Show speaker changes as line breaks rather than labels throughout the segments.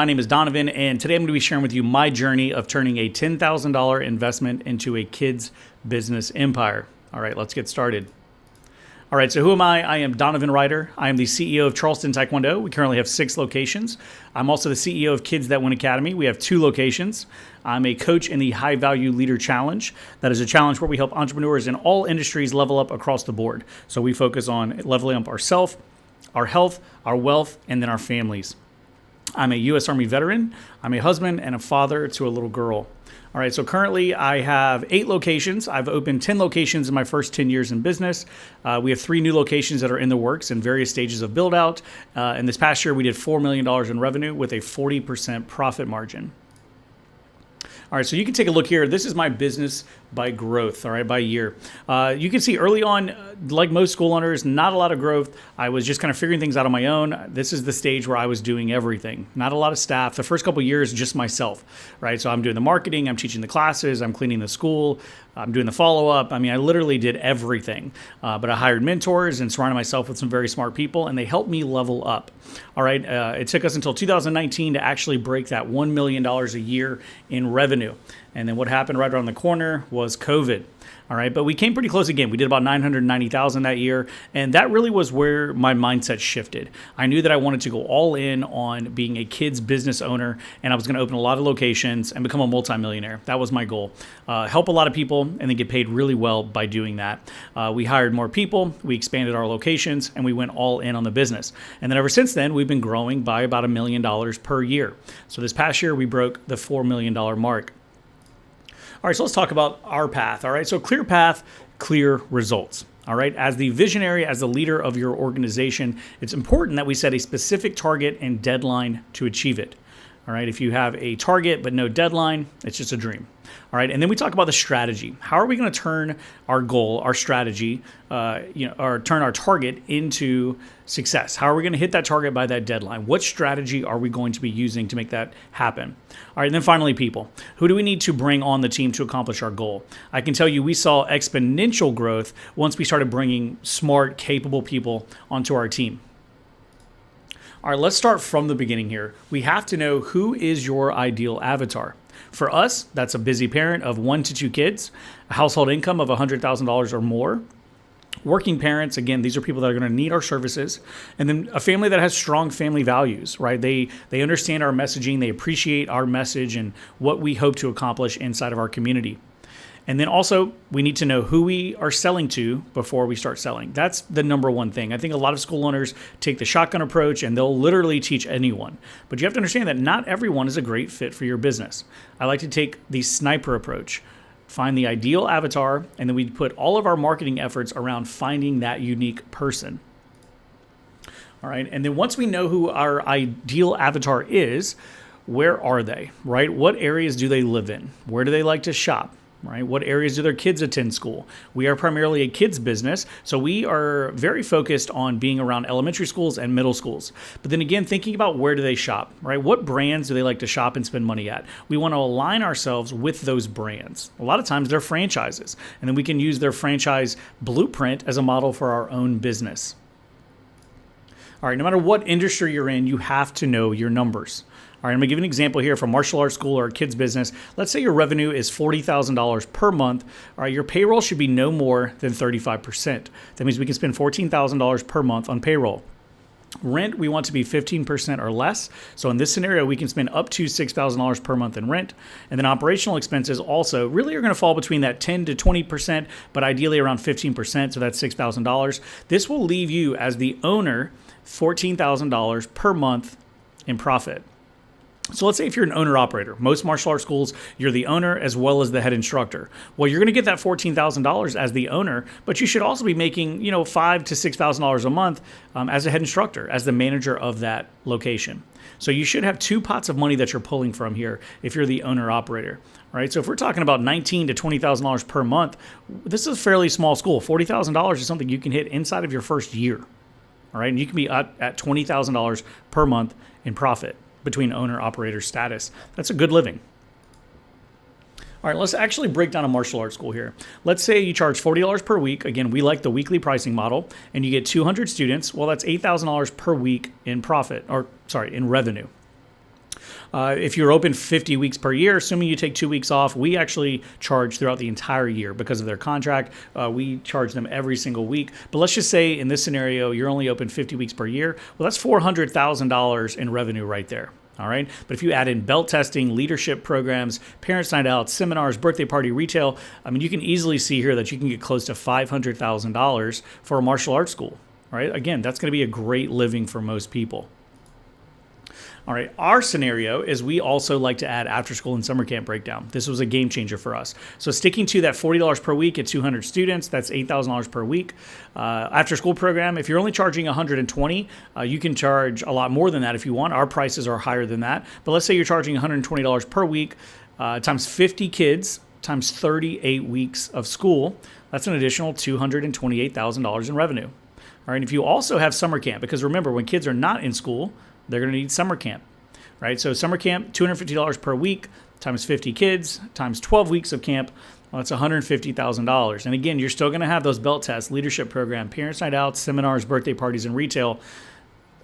My name is Donovan, and today I'm going to be sharing with you my journey of turning a $10,000 investment into a kid's business empire. All right, let's get started. All right, so who am I? I am Donovan Ryder. I am the CEO of Charleston Taekwondo. We currently have 6 locations. I'm also the CEO of Kids That Win Academy. We have 2 locations. I'm a coach in the High Value Leader Challenge. That is a challenge where we help entrepreneurs in all industries level up across the board. So we focus on leveling up ourselves, our health, our wealth, and then our families. I'm a U.S. Army veteran. I'm a husband and a father to a little girl. All right, so currently I have 8 locations. I've opened 10 locations in my first 10 years in business. We have 3 new locations that are in the works in various stages of build out. And this past year, we did $4 million in revenue with a 40% profit margin. All right, so you can take a look here. This is my business by growth, all right, by year. You can see early on, like most school owners, not a lot of growth. I was just kind of figuring things out on my own. This is the stage where I was doing everything. Not a lot of staff. The first couple of years, just myself, right? So I'm doing the marketing, I'm teaching the classes, I'm cleaning the school, I'm doing the follow-up. I mean, I literally did everything. But I hired mentors and surrounded myself with some very smart people, and they helped me level up. All right, it took us until 2019 to actually break that $1 million a year in revenue. And then what happened right around the corner was COVID. All right, but we came pretty close again. We did about $990,000 that year, and that really was where my mindset shifted. I knew that I wanted to go all in on being a kid's business owner, and I was going to open a lot of locations and become a multimillionaire. That was my goal. Help a lot of people and then get paid really well by doing that. We hired more people, we expanded our locations, and we went all in on the business. And then ever since then, we've been growing by about $1 million per year. So this past year, we broke the $4 million mark. All right, so let's talk about our path. All right, so clear path, clear results. All right, as the visionary, as the leader of your organization, it's important that we set a specific target and deadline to achieve it. All right, if you have a target but no deadline, it's just a dream. All right, and then we talk about the strategy. How are we going to turn our goal, our strategy, or turn our target into success? How are we going to hit that target by that deadline? What strategy are we going to be using to make that happen? All right, and then finally, people. Who do we need to bring on the team to accomplish our goal? I can tell you we saw exponential growth once we started bringing smart, capable people onto our team. All right, let's start from the beginning here. We have to know who is your ideal avatar. For us, that's a busy parent of 1 to 2 kids, a household income of $100,000 or more. Working parents, again, these are people that are going to need our services. And then a family that has strong family values, right? They understand our messaging, they appreciate our message and what we hope to accomplish inside of our community. And then also, we need to know who we are selling to before we start selling. That's the number one thing. I think a lot of school owners take the shotgun approach and they'll literally teach anyone. But you have to understand that not everyone is a great fit for your business. I like to take the sniper approach. Find the ideal avatar, and then we put all of our marketing efforts around finding that unique person. All right, and then once we know who our ideal avatar is, where are they, right? What areas do they live in? Where do they like to shop? Right? What areas do their kids attend school? We are primarily a kids business, so we are very focused on being around elementary schools and middle schools. But then again, thinking about where do they shop, right? What brands do they like to shop and spend money at? We want to align ourselves with those brands. A lot of times they're franchises, and then we can use their franchise blueprint as a model for our own business. All right, no matter what industry you're in, you have to know your numbers. All right, I'm going to give you an example here from martial arts school or a kid's business. Let's say your revenue is $40,000 per month. All right, your payroll should be no more than 35%. That means we can spend $14,000 per month on payroll. Rent, we want to be 15% or less. So in this scenario, we can spend up to $6,000 per month in rent. And then operational expenses also really are going to fall between that 10 to 20%, but ideally around 15%. So that's $6,000. This will leave you as the owner $14,000 per month in profit. So let's say if you're an owner-operator, most martial arts schools, you're the owner as well as the head instructor. Well, you're going to get that $14,000 as the owner, but you should also be making, $5,000 to $6,000 a month as a head instructor, as the manager of that location. So you should have 2 pots of money that you're pulling from here if you're the owner-operator. Right? So if we're talking about $19,000 to $20,000 per month, this is a fairly small school. $40,000 is something you can hit inside of your first year. All right, and you can be at $20,000 per month in profit between owner-operator status. That's a good living. All right, let's actually break down a martial arts school here. Let's say you charge $40 per week. Again, we like the weekly pricing model, and you get 200 students. Well, that's $8,000 per week in profit, in revenue. If you're open 50 weeks per year, assuming you take 2 weeks off, we actually charge throughout the entire year because of their contract. We charge them every single week. But let's just say in this scenario, you're only open 50 weeks per year. Well, that's $400,000 in revenue right there. All right. But if you add in belt testing, leadership programs, parents' night out, seminars, birthday party, retail, I mean, you can easily see here that you can get close to $500,000 for a martial arts school. Right. Again, that's going to be a great living for most people. All right, our scenario is we also like to add after school and summer camp breakdown. This was a game changer for us. So sticking to that $40 per week at 200 students, that's $8,000 per week. After school program, if you're only charging $120, you can charge a lot more than that if you want. Our prices are higher than that. But let's say you're charging $120 per week times 50 kids times 38 weeks of school. That's an additional $228,000 in revenue. All right, if you also have summer camp, because remember, when kids are not in school, they're going to need summer camp, right? So summer camp, $250 per week times 50 kids times 12 weeks of camp. Well, that's $150,000. And again, you're still going to have those belt tests, leadership program, parents' night out, seminars, birthday parties, and retail.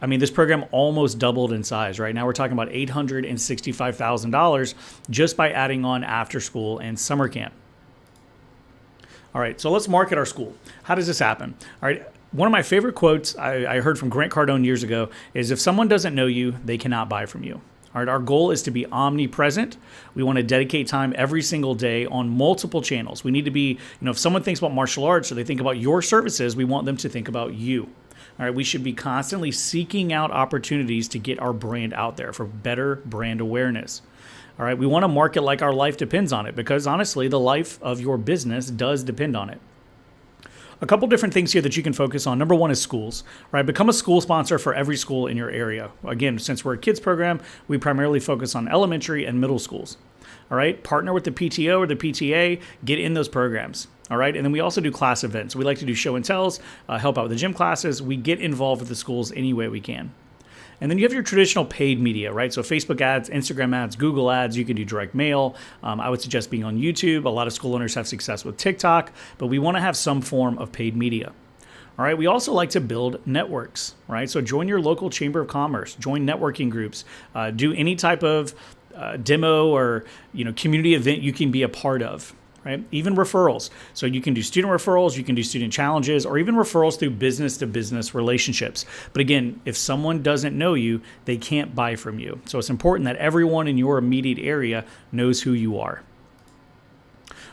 I mean, this program almost doubled in size, right? Now we're talking about $865,000 just by adding on after school and summer camp. All right, so let's market our school. How does this happen? All right. One of my favorite quotes I heard from Grant Cardone years ago is, if someone doesn't know you, they cannot buy from you. All right, our goal is to be omnipresent. We want to dedicate time every single day on multiple channels. We need to be, if someone thinks about martial arts or they think about your services, we want them to think about you. All right, we should be constantly seeking out opportunities to get our brand out there for better brand awareness. All right, we want to market like our life depends on it, because honestly, the life of your business does depend on it. A couple different things here that you can focus on. Number one is schools, right? Become a school sponsor for every school in your area. Again, since we're a kids program, we primarily focus on elementary and middle schools. All right, partner with the PTO or the PTA, get in those programs. All right, and then we also do class events. We like to do show and tells, help out with the gym classes. We get involved with the schools any way we can. And then you have your traditional paid media, right? So Facebook ads, Instagram ads, Google ads, you can do direct mail. I would suggest being on YouTube. A lot of school owners have success with TikTok, but we want to have some form of paid media. All right, we also like to build networks, right? So join your local chamber of commerce, join networking groups, do any type of demo or community event you can be a part of. Right? Even referrals. So you can do student referrals, you can do student challenges, or even referrals through business-to-business relationships. But again, if someone doesn't know you, they can't buy from you. So it's important that everyone in your immediate area knows who you are.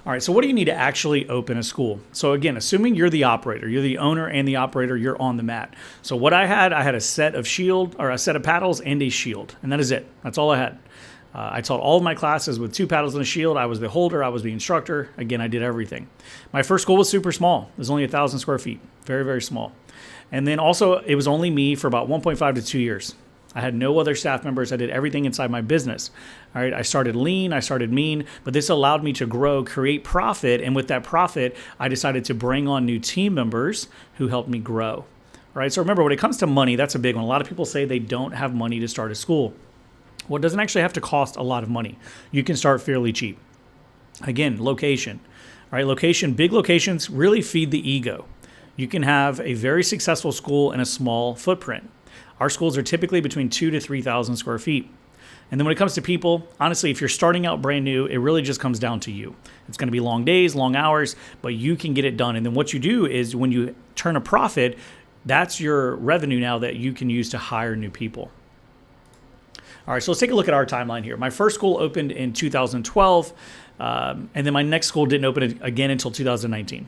All right, so what do you need to actually open a school? So again, assuming you're the operator, you're the owner and the operator, you're on the mat. So what I had a set of a set of paddles and a shield, and that is it. That's all I had. I taught all of my classes with 2 paddles and a shield. I was the holder. I was the instructor. Again, I did everything. My first school was super small. It was only 1,000 square feet. Very, very small. And then also, it was only me for about 1.5 to 2 years. I had no other staff members. I did everything inside my business. All right. I started lean. I started mean. But this allowed me to grow, create profit. And with that profit, I decided to bring on new team members who helped me grow. All right. So remember, when it comes to money, that's a big one. A lot of people say they don't have money to start a school. Well, it doesn't actually have to cost a lot of money. You can start fairly cheap. Again, location. All right, location, big locations really feed the ego. You can have a very successful school in a small footprint. Our schools are typically between 2,000 to 3,000 square feet. And then when it comes to people, honestly, if you're starting out brand new, it really just comes down to you. It's going to be long days, long hours, but you can get it done. And then what you do is when you turn a profit, that's your revenue now that you can use to hire new people. All right, so let's take a look at our timeline here. My first school opened in 2012, and then my next school didn't open again until 2019.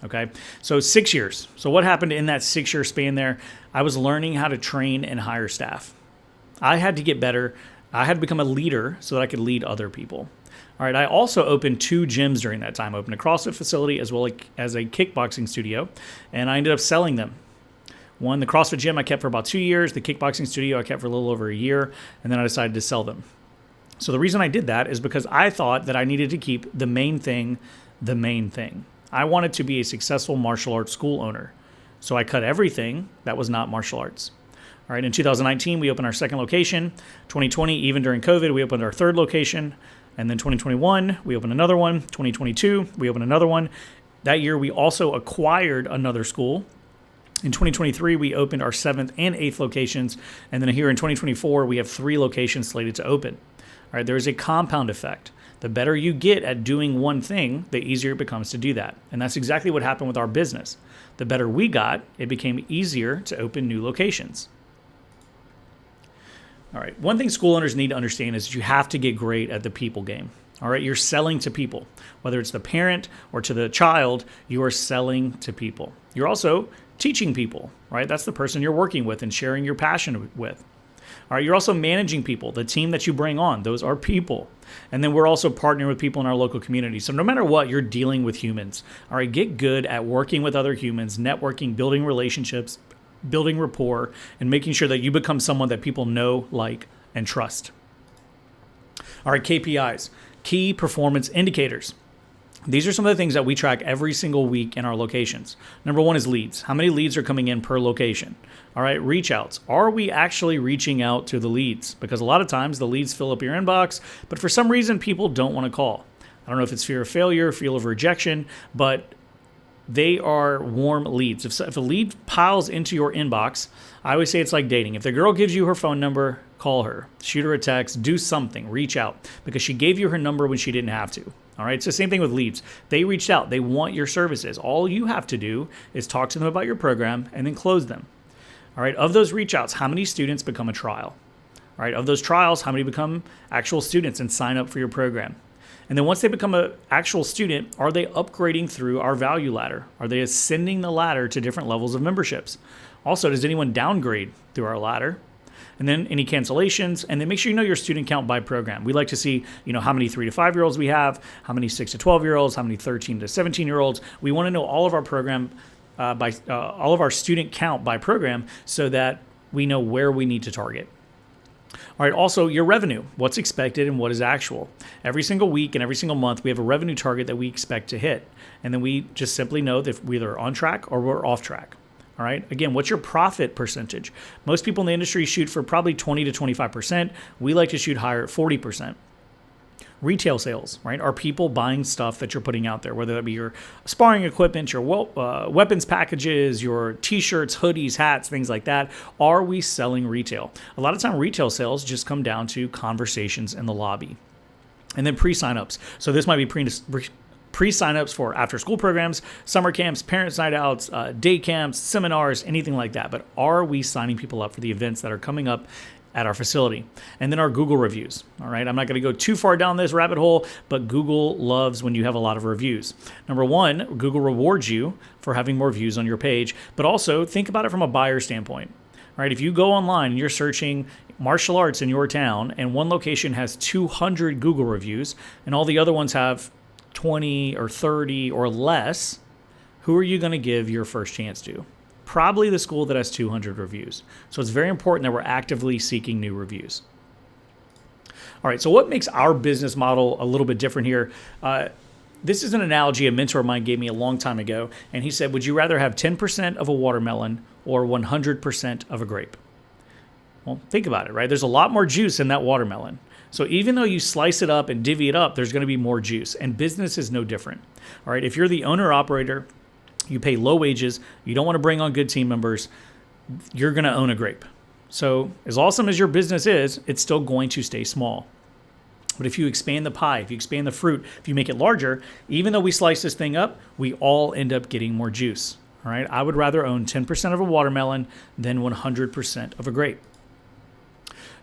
Okay, so 6 years. So what happened in that 6-year span there? I was learning how to train and hire staff. I had to get better. I had to become a leader so that I could lead other people. All right, I also opened 2 gyms during that time. I opened a CrossFit facility as well as a kickboxing studio, and I ended up selling them. One, the CrossFit gym I kept for about 2 years. The kickboxing studio I kept for a little over a year, and then I decided to sell them. So the reason I did that is because I thought that I needed to keep the main thing the main thing. I wanted to be a successful martial arts school owner. So I cut everything that was not martial arts. All right, in 2019, we opened our second location. 2020, even during COVID, we opened our third location. And then 2021, we opened another one. 2022, we opened another one. That year, we also acquired another school. In 2023, we opened our 7th and 8th locations. And then here in 2024, we have 3 locations slated to open. All right, there is a compound effect. The better you get at doing one thing, the easier it becomes to do that. And that's exactly what happened with our business. The better we got, it became easier to open new locations. All right, one thing school owners need to understand is you have to get great at the people game. All right, you're selling to people. Whether it's the parent or to the child, you are selling to people. You're also teaching people, right? That's the person you're working with and sharing your passion with. All right, you're also managing people. The team that you bring on, those are people. And then we're also partnering with people in our local community. So no matter what, you're dealing with humans. All right, get good at working with other humans, networking, building relationships, building rapport, and making sure that you become someone that people know, like, and trust. All right, KPIs, key performance indicators. These are some of the things that we track every single week in our locations. Number 1 is leads. How many leads are coming in per location? All right, reach outs. Are we actually reaching out to the leads? Because a lot of times the leads fill up your inbox, but for some reason people don't want to call. I don't know if it's fear of failure, fear of rejection, but they are warm leads. If a lead piles into your inbox, I always say it's like dating. If the girl gives you her phone number, call her, shoot her a text, do something, reach out, because she gave you her number when she didn't have to. All right, it's the same thing with leads. They reached out. They want your services. All you have to do is talk to them about your program and then close them. All right, of those reach outs, how many students become a trial? All right, of those trials, how many become actual students and sign up for your program? And then once they become an actual student, are they upgrading through our value ladder? Are they ascending the ladder to different levels of memberships? Also, does anyone downgrade through our ladder? And then any cancellations, and then make sure you know your student count by program. We like to see, how many 3 to 5 year olds we have, how many 6 to 12 year olds, how many 13 to 17 year olds. We want to know all of our program all of our student count by program so that we know where we need to target. All right, also your revenue, what's expected and what is actual. Every single week and every single month, we have a revenue target that we expect to hit. And then we just simply know that we're either on track or we're off track. All right. Again, what's your profit percentage? Most people in the industry shoot for probably 20 to 25%. We like to shoot higher at 40%. Retail sales, right? Are people buying stuff that you're putting out there, whether that be your sparring equipment, your weapons packages, your t-shirts, hoodies, hats, things like that? Are we selling retail? A lot of time retail sales just come down to conversations in the lobby. And then pre-signups. So this might be pre-signups for after-school programs, summer camps, parents' night outs, day camps, seminars, anything like that. But are we signing people up for the events that are coming up at our facility? And then our Google reviews. All right, I'm not going to go too far down this rabbit hole, but Google loves when you have a lot of reviews. Number 1, Google rewards you for having more views on your page, but also think about it from a buyer standpoint. All right, if you go online and you're searching martial arts in your town and one location has 200 Google reviews and all the other ones have 20 or 30 or less, who are you going to give your first chance to? Probably the school that has 200 reviews. So it's very important that we're actively seeking new reviews. All right, so what makes our business model a little bit different here? This is an analogy a mentor of mine gave me a long time ago, and he said, would you rather have 10% of a watermelon or 100% of a grape? Well, think about it, right? There's a lot more juice in that watermelon. So even though you slice it up and divvy it up, there's going to be more juice, and business is no different. All right, if you're the owner-operator, you pay low wages, you don't want to bring on good team members, you're going to own a grape. So as awesome as your business is, it's still going to stay small. But if you expand the pie, if you expand the fruit, if you make it larger, even though we slice this thing up, we all end up getting more juice. All right, I would rather own 10% of a watermelon than 100% of a grape.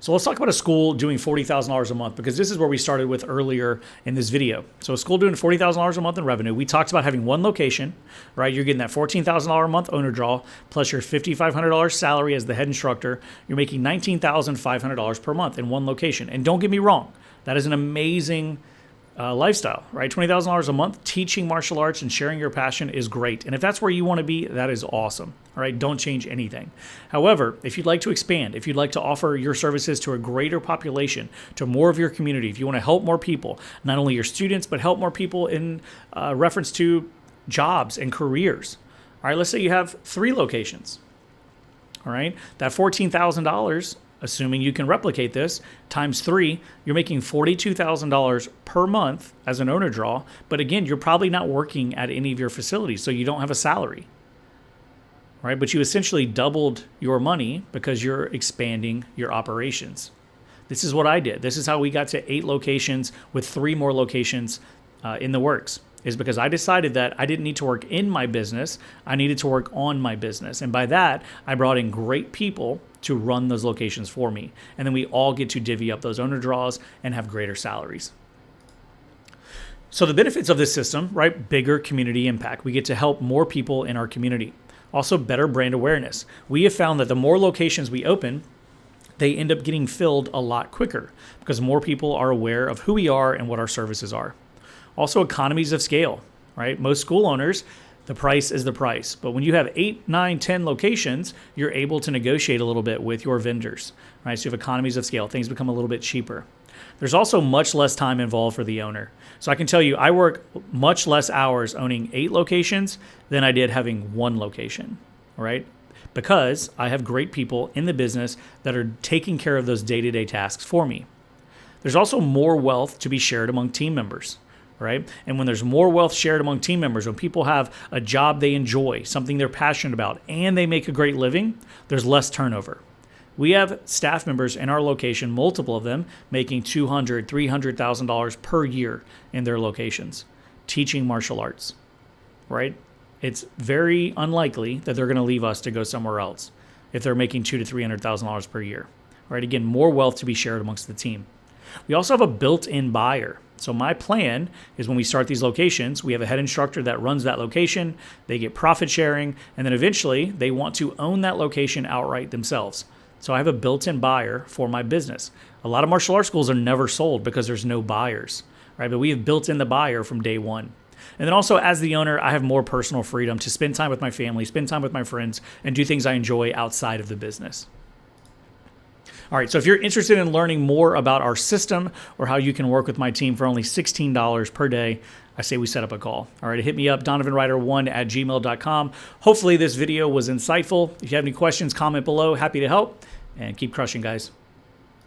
So let's talk about a school doing $40,000 a month, because this is where we started with earlier in this video. So a school doing $40,000 a month in revenue. We talked about having one location, right? You're getting that $14,000 a month owner draw plus your $5,500 salary as the head instructor. You're making $19,500 per month in one location. And don't get me wrong, that is an amazing lifestyle, right? $20,000 a month teaching martial arts and sharing your passion is great. And if that's where you want to be, that is awesome. All right, don't change anything. However, if you'd like to expand, if you'd like to offer your services to a greater population, to more of your community, if you want to help more people, not only your students, but help more people in reference to jobs and careers. All right, let's say you have 3 locations. All right, that $14,000, assuming you can replicate this, times 3, you're making $42,000 per month as an owner draw. But again, you're probably not working at any of your facilities, so you don't have a salary. right? But you essentially doubled your money because you're expanding your operations. This is what I did. This is how we got to 8 locations with 3 more locations in the works, is because I decided that I didn't need to work in my business. I needed to work on my business. And by that, I brought in great people to run those locations for me. And then we all get to divvy up those owner draws and have greater salaries. So the benefits of this system, right? Bigger community impact. We get to help more people in our community. Also better brand awareness. We have found that the more locations we open, they end up getting filled a lot quicker because more people are aware of who we are and what our services are. Also economies of scale, right? Most school owners, the price is the price. But when you have 8, 9, 10 locations, you're able to negotiate a little bit with your vendors, right? So you have economies of scale. Things become a little bit cheaper. There's also much less time involved for the owner. So I can tell you, I work much less hours owning 8 locations than I did having 1 location, right? Because I have great people in the business that are taking care of those day-to-day tasks for me. There's also more wealth to be shared among team members, right? And when there's more wealth shared among team members, when people have a job they enjoy, something they're passionate about, and they make a great living, there's less turnover. We have staff members in our location, multiple of them, making $200,000, $300,000 per year in their locations, teaching martial arts, right? It's very unlikely that they're going to leave us to go somewhere else if they're making $200,000 to $300,000 per year. Right? Again, more wealth to be shared amongst the team. We also have a built-in buyer. So my plan is when we start these locations, we have a head instructor that runs that location. They get profit sharing, and then eventually they want to own that location outright themselves. So I have a built-in buyer for my business. A lot of martial arts schools are never sold because there's no buyers, right? But we have built in the buyer from day one. And then also as the owner, I have more personal freedom to spend time with my family, spend time with my friends, and do things I enjoy outside of the business. All right, so if you're interested in learning more about our system or how you can work with my team for only $16 per day, I say we set up a call. All right, hit me up, donovanrider1@gmail.com. Hopefully this video was insightful. If you have any questions, comment below. Happy to help, and keep crushing, guys.